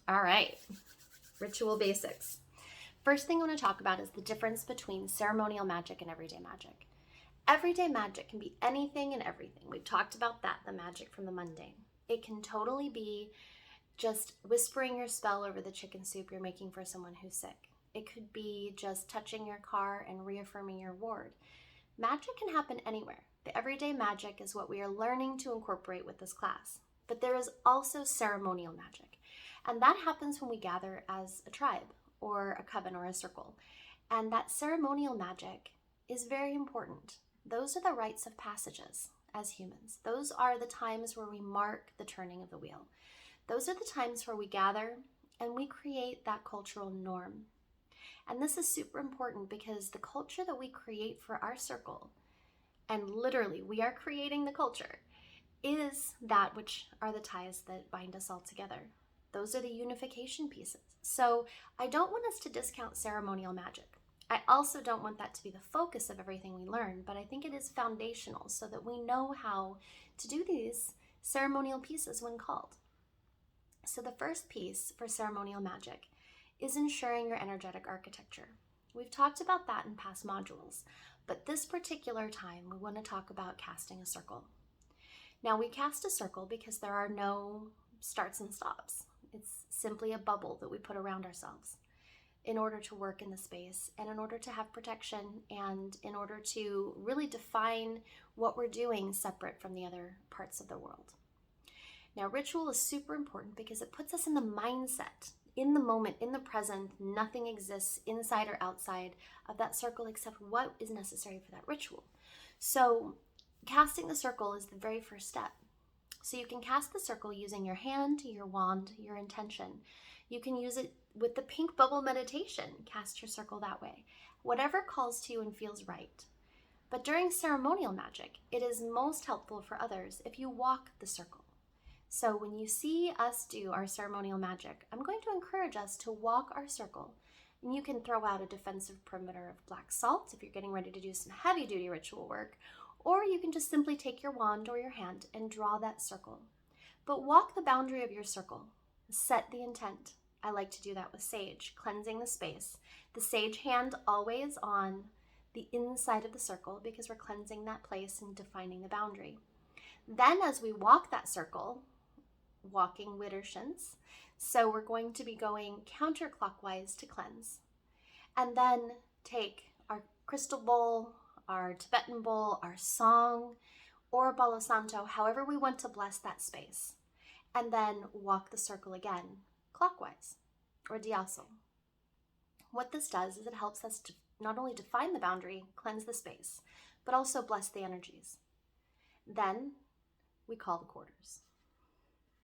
All right, ritual basics. First thing I want to talk about is the difference between ceremonial magic and everyday magic. Everyday magic can be anything and everything. We've talked about that, the magic from the mundane. It can totally be just whispering your spell over the chicken soup you're making for someone who's sick. It could be just touching your car and reaffirming your ward. Magic can happen anywhere. The everyday magic is what we are learning to incorporate with this class. But there is also ceremonial magic, and that happens when we gather as a tribe or a coven or a circle. And that ceremonial magic is very important. Those are the rites of passages as humans. Those are the times where we mark the turning of the wheel. Those are the times where we gather and we create that cultural norm. And this is super important because the culture that we create for our circle, and literally we are creating the culture, is that which are the ties that bind us all together. Those are the unification pieces. So I don't want us to discount ceremonial magic. I also don't want that to be the focus of everything we learn, but I think it is foundational so that we know how to do these ceremonial pieces when called. So the first piece for ceremonial magic is ensuring your energetic architecture. We've talked about that in past modules, but this particular time we want to talk about casting a circle. Now we cast a circle because there are no starts and stops. It's simply a bubble that we put around ourselves in order to work in the space and in order to have protection and in order to really define what we're doing separate from the other parts of the world. Now, ritual is super important because it puts us in the mindset, in the moment, in the present. Nothing exists inside or outside of that circle except what is necessary for that ritual. So casting the circle is the very first step. So you can cast the circle using your hand, your wand, your intention. You can use it with the pink bubble meditation. Cast your circle that way. Whatever calls to you and feels right. But during ceremonial magic, it is most helpful for others if you walk the circle. So when you see us do our ceremonial magic, I'm going to encourage us to walk our circle. And you can throw out a defensive perimeter of black salt if you're getting ready to do some heavy duty ritual work, or you can just simply take your wand or your hand and draw that circle. But walk the boundary of your circle. Set the intent. I like to do that with sage, cleansing the space. The sage hand always on the inside of the circle because we're cleansing that place and defining the boundary. Then as we walk that circle, walking widdershins, so we're going to be going counterclockwise to cleanse. And then take our crystal bowl, our Tibetan bowl, our song, or Palo Santo, however we want to bless that space. And then walk the circle again, clockwise, or diaso. What this does is it helps us to not only define the boundary, cleanse the space, but also bless the energies. Then we call the quarters.